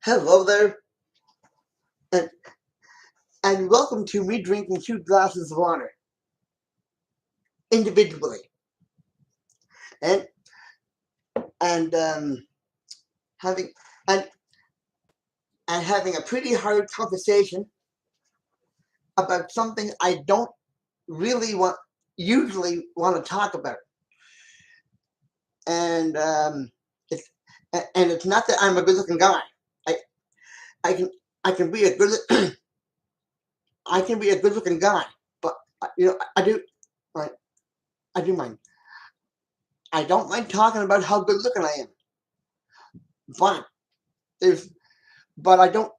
Hello there, and, and welcome to me drinking 2 glasses of water individually, and and having and and having a pretty hard conversation about something I don't really usually want to talk about, and it's and it's not that I'm a good-looking guy. I I can I can be a good I can be a good-looking guy, but I do I, I do mind. I don't mind talking about how good-looking I am. Fine. There's but I don't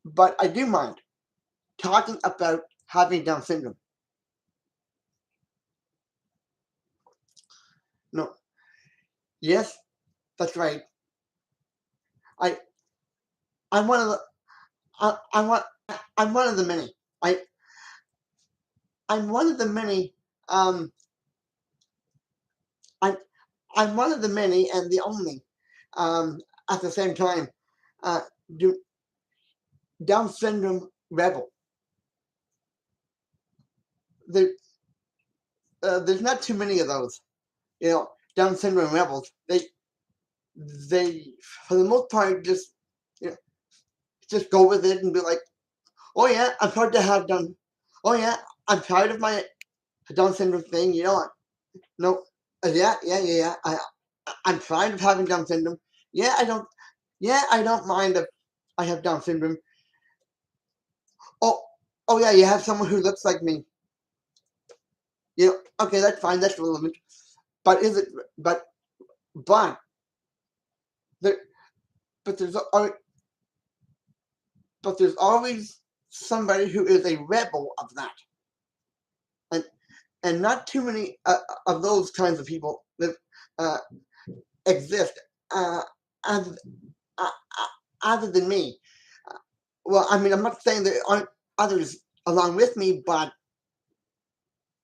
but I do mind talking about having Down syndrome. No, yes, that's right. I I'm one of the I'm one I'm one of the many. I I'm one of the many. Um, I I'm one of the many and the only. Um, at the same time, uh, do Down syndrome rebel. There, there's not too many of those. Down syndrome rebels. They for the most part you know, just go with it and be like, oh yeah, I'm proud to have done. Oh yeah, I'm proud of my Down syndrome thing. You know what? No, yeah. I'm proud of having Down syndrome. Yeah, I don't. Yeah, I don't mind if I have Down syndrome. Oh, oh yeah, you have someone who looks like me. Okay, that's fine. That's relevant. But is it? But but there, but there's but there's always somebody who is a rebel of that, and not too many of those kinds of people that uh, exist uh, other, uh, other than me. Well, I mean, I'm not saying there aren't others along with me, but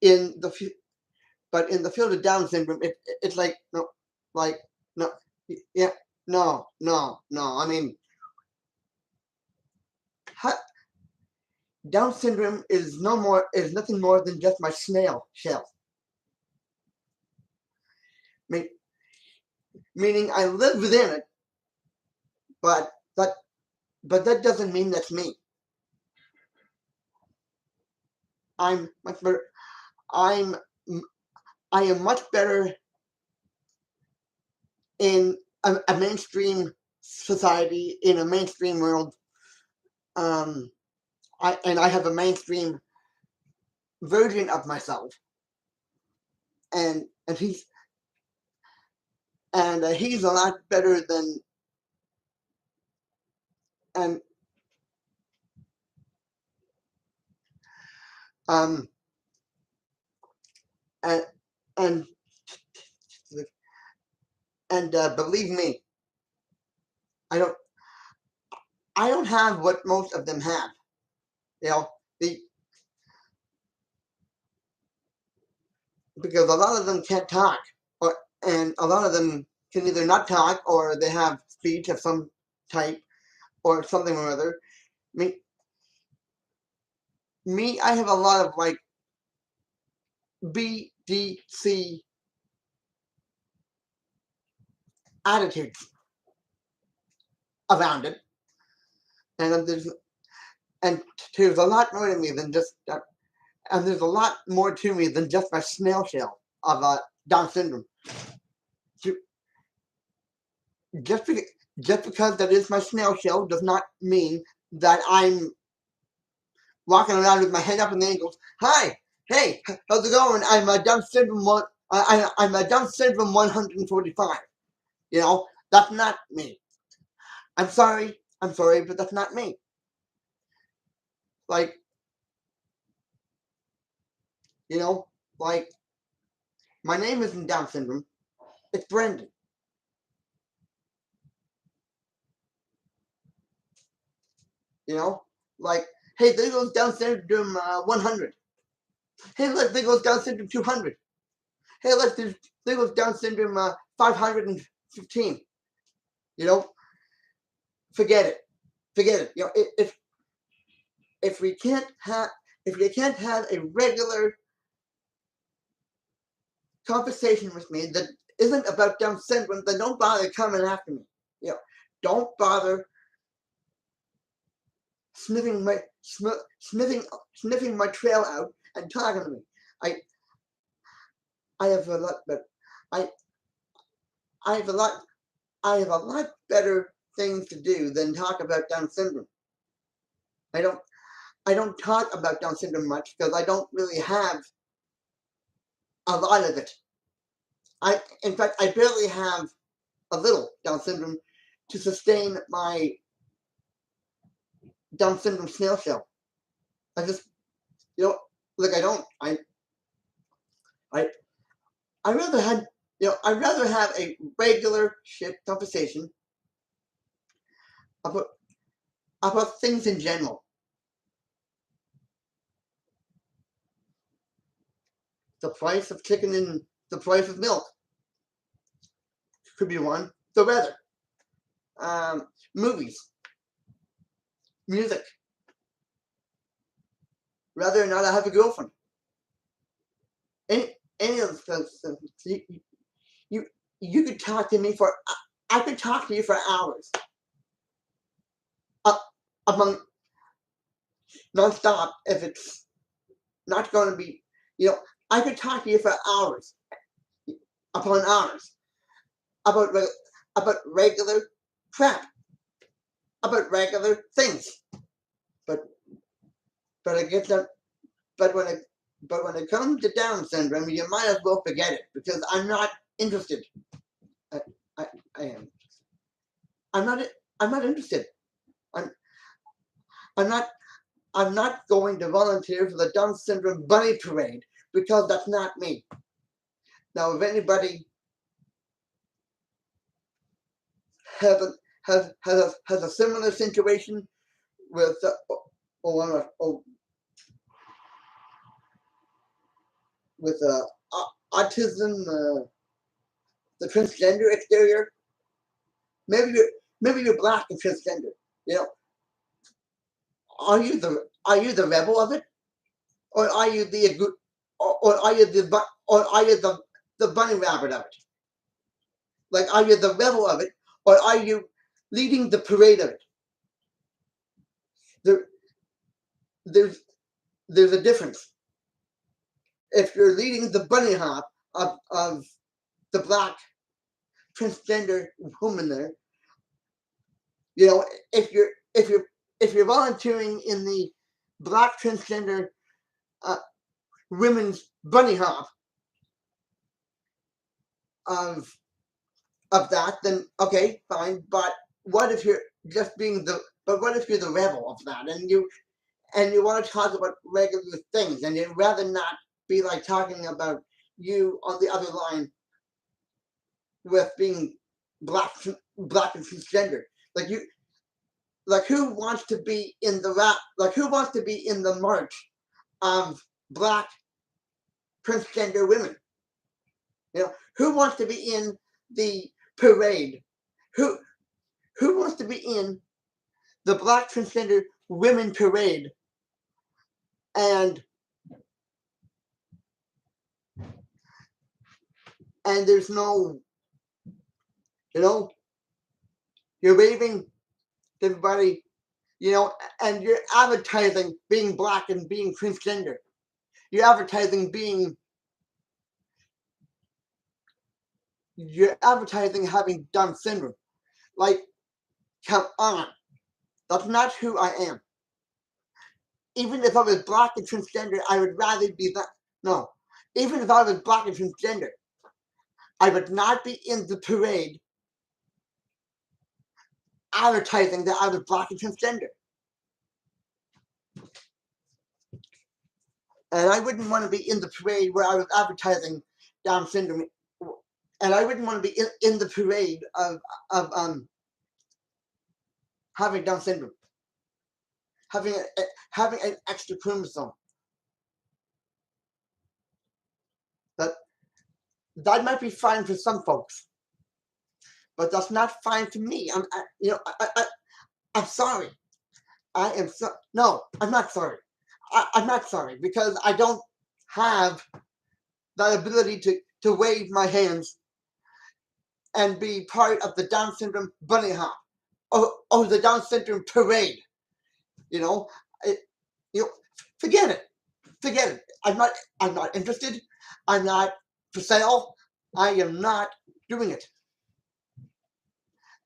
in the in the field of Down syndrome, it's like no, like no, yeah, no. I mean, Down syndrome is nothing more than just my snail shell. I meaning I live within it, but that doesn't mean that's me. I'm much better. I'm I am much better in a mainstream society, in a mainstream world. I have a mainstream version of myself, and he's a lot better than and um and and believe me, I don't I don't have what most of them have. You know, the because a lot of them can't talk, and a lot of them can either not talk or they have speech of some type or something or other. Me, I have a lot of like BDC attitudes around it, and and there's a lot more to me than just and there's a lot more to me than just my snail shell of Down syndrome. Just because, that is my snail shell does not mean that I'm walking around with my head up in the ankles. Hi, hey, how's it going? I'm a Down syndrome I'm a Down syndrome 145. That's not me. I'm sorry, but that's not me. Like, you know, like my name isn't Down syndrome. It's Brendan. You know, like, hey, there goes Down syndrome 100. Hey, look, there goes Down syndrome 200. Hey, look, there goes Down syndrome 515. You know, forget it. Forget it. You know, if we can't have a regular conversation with me that isn't about Down syndrome, then don't bother coming after me. You know, don't bother sniffing my trail out and talking to me. I have a lot, but I have a lot better things to do than talk about Down syndrome. I don't talk about Down syndrome much because I don't really have a lot of it. In fact, I barely have a little Down syndrome to sustain my Down syndrome snail shell. I just, like I don't. I rather had, I'd rather have a regular shit conversation about things in general. The price of chicken and the price of milk could be one. The weather, movies, music. Whether or not I have a girlfriend. Any of those things. You could talk to me for. I could talk to you for hours. Among nonstop if it's not going to be. I could talk to you for hours upon hours about regular crap, about regular things. But I guess that. But when it comes to Down syndrome, you might as well forget it because I'm not interested. I am. I'm not interested. I'm not going to volunteer for the Down syndrome bunny parade because that's not me. Now, if anybody has a similar situation with with autism, the transgender exterior, maybe you're black and transgender. Are you the rebel of it, or are you the bunny rabbit of it? Like, are you the rebel of it, or are you leading the parade of it? There's a difference. If you're leading the bunny hop of the black transgender woman there, if you're volunteering in the black transgender women's bunny hop of that, then okay, fine. But what if you're just being what if you're the rebel of that, and you want to talk about regular things, and you'd rather not be like talking about you on the other line with being black and transgender, who wants to be in the march of black transgender women? Who wants to be in the parade? Who wants to be in the black transgender women parade? And there's no, you're waving to everybody, and you're advertising being black and being transgender. You're advertising having Down syndrome. Like, come on. That's not who I am. Even if I was black and transgender, I would rather be that. No. Even if I was black and transgender, I would not be in the parade advertising that I was black and transgender. And I wouldn't want to be in the parade where I was advertising Down syndrome. And I wouldn't want to be in the parade of having Down syndrome, having an extra chromosome. That might be fine for some folks, but that's not fine for me. I'm sorry. I am so no, I'm not sorry. I'm not sorry because I don't have the ability to wave my hands and be part of the Down syndrome bunny hop or the Down syndrome parade. You know, it, you know, forget it. Forget it. I'm not interested. I'm not for sale. I am not doing it.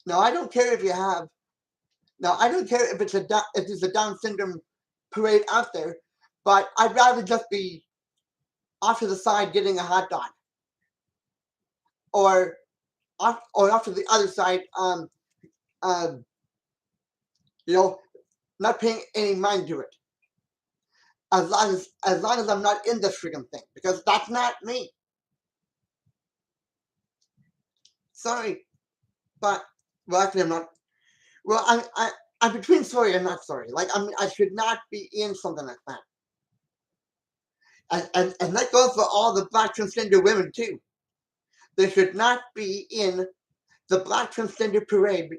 Now I don't care if you have. Now I don't care if it's a Down syndrome parade out there, but I'd rather just be off to the side getting a hot dog, or off to the other side, um, you know, not paying any mind to it. As long as I'm not in this freaking thing, because that's not me. Sorry, but well, actually, I'm not. Well, I'm between sorry and not sorry. Like I should not be in something like that. And that goes for all the black transgender women too. They should not be in the black transgender parade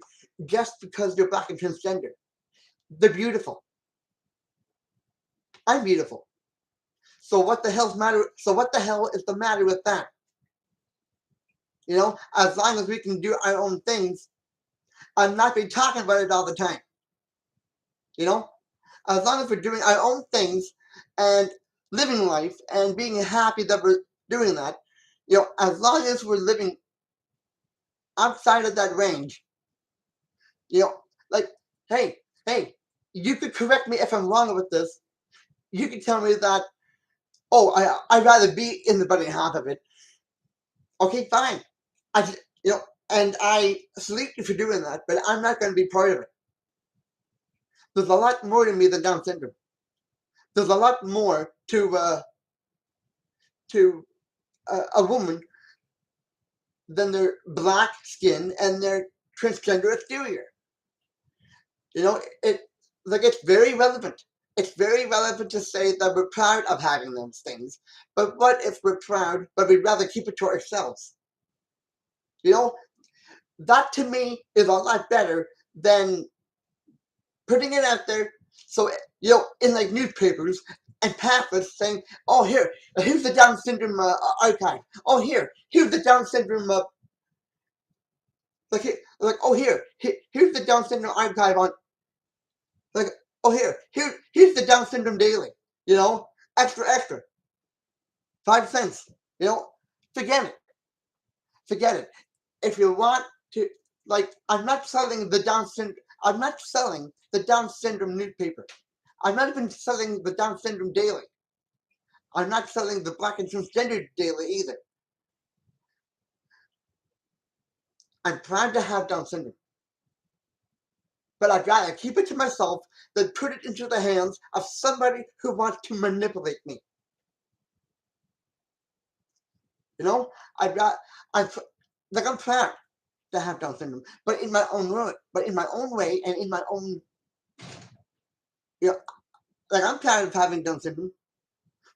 just because they're black and transgender. They're beautiful. I'm beautiful. So what the hell's matter? So what the hell is the matter with that? You know, as long as we can do our own things and not be talking about it all the time. You know, as long as we're doing our own things and living life and being happy that we're doing that, you know, as long as we're living outside of that range, you know, like, hey, hey, you could correct me if I'm wrong with this. You could tell me that, oh, I'd rather be in the bunny half of it. Okay, fine. You know, and I salute you for doing that, but I'm not going to be part of it. There's a lot more to me than Down syndrome. There's a lot more to a woman than their black skin and their transgender exterior. You know, it's very relevant. It's very relevant to say that we're proud of having those things. But what if we're proud, but we'd rather keep it to ourselves? You know, that to me is a lot better than putting it out there. So, you know, in like newspapers and pamphlets saying, oh, here's the Down syndrome archive. Oh, here's the Down syndrome like, oh, here's the Down syndrome archive on, like, oh, here's the Down syndrome daily, you know, extra, 5 cents, you know, forget it, forget it. If you want to, like, I'm not selling the Down syndrome newspaper. I'm not even selling the Down syndrome daily. I'm not selling the black and transgender daily either. I'm proud to have Down syndrome, but I'd rather keep it to myself than put it into the hands of somebody who wants to manipulate me. You know, I'm like I'm proud to have Down syndrome, but in my own way, and in my own, you know, like I'm proud of having Down syndrome,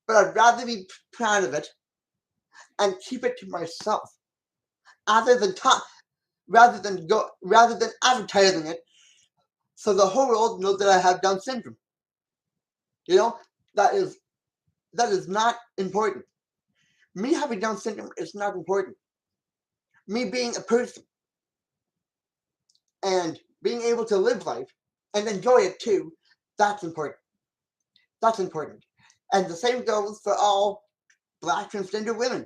but I'd rather be proud of it and keep it to myself, other than talk, rather than advertising it, so the whole world knows that I have Down syndrome. You know, that is that is not important. Me having Down syndrome is not important. Me being a person and being able to live life and enjoy it too, that's important. That's important. And the same goes for all black transgender women.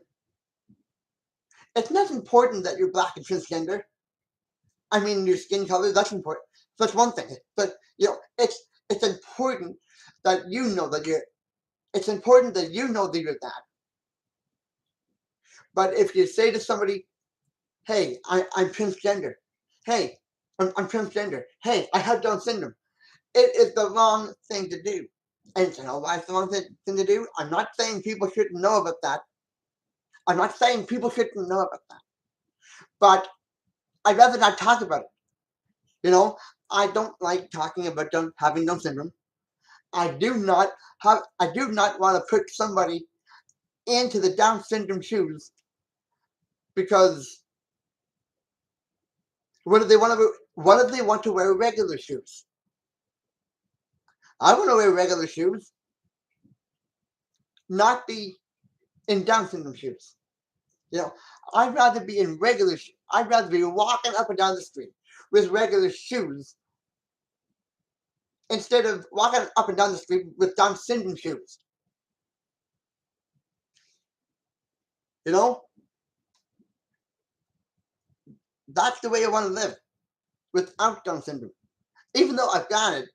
It's not important that you're black and transgender. I mean, your skin color, that's important. That's one thing. But, you know, it's important that you know that it's important that you know that you're that. But if you say to somebody, hey, I'm transgender. Hey, I'm transgender. Hey, I have Down syndrome. It is the wrong thing to do. And you know why it's the wrong thing to do? I'm not saying people shouldn't know about that. I'm not saying people shouldn't know about that. But I'd rather not talk about it. You know, I don't like talking about having Down syndrome. I do not want to put somebody into the Down syndrome shoes because What do they want to? What do they want to wear regular shoes? I want to wear regular shoes, not be in Down syndrome shoes. You know, I'd rather be in regular. I'd rather be walking up and down the street with regular shoes instead of walking up and down the street with Down syndrome shoes. You know, that's the way I want to live without Down syndrome. Even though I've got it,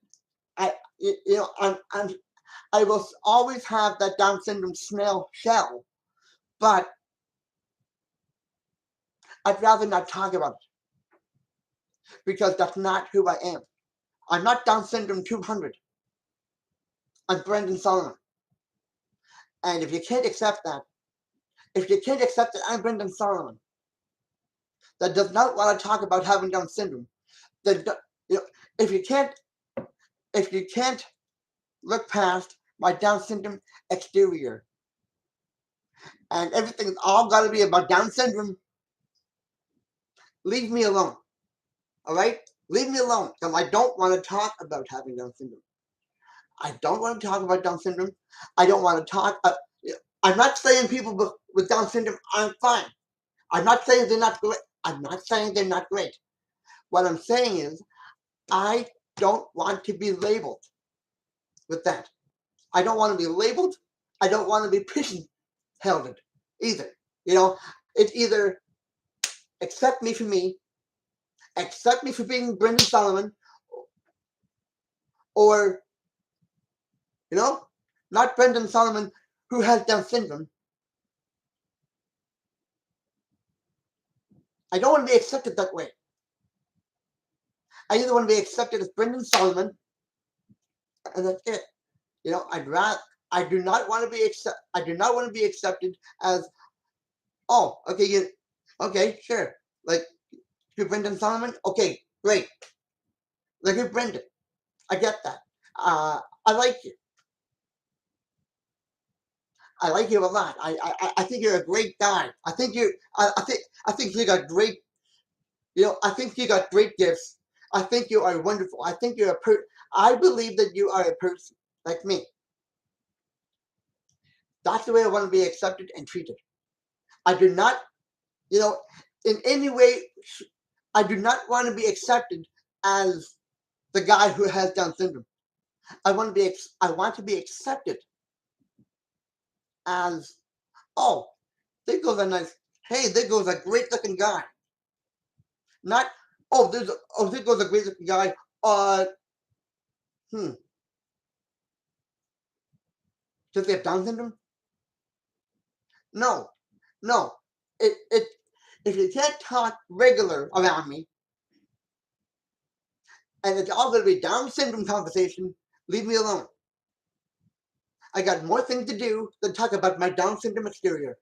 I will always have that Down syndrome snail shell, but I'd rather not talk about it because that's not who I am. I'm not Down syndrome 200. I'm Brendan Solomon. And if you can't accept that, if you can't accept that I'm Brendan Solomon, that does not want to talk about having Down syndrome, that if you can't look past my Down syndrome exterior and everything's all got to be about Down syndrome, leave me alone. All right? Leave me alone because I don't want to talk about having Down syndrome. I don't want to talk about Down syndrome. I don't want to talk. I'm not saying people with Down syndrome aren't fine. I'm not saying they're not great. I'm not saying they're not great. What I'm saying is I don't want to be labeled with that. I don't want to be labeled. I don't want to be pigeon-held either. You know, it's either accept me for me, accept me for being Brendan Solomon, or, you know, not Brendan Solomon who has Down syndrome. I don't want to be accepted that way. I either want to be accepted as Brendan Solomon, and that's it. You know, I do not want to be accepted as, oh, okay, sure. Like, you're Brendan Solomon? Okay, great. Like, you're Brendan. I get that. I like you. I like you a lot. I think you're a great guy. I think you got great. I think you got great gifts. I think you are wonderful. I think you're I believe that you are a person like me. That's the way I want to be accepted and treated. I do not, in any way, I do not want to be accepted as the guy who has Down syndrome. I want to be accepted as, oh, there goes a nice, hey, there goes a great looking guy. Not, there goes a great looking guy. Hmm. Does he have Down syndrome? No, no. If you can't talk regular around me, and it's all going to be Down syndrome conversation, leave me alone. I got more things to do than talk about my Down syndrome exterior.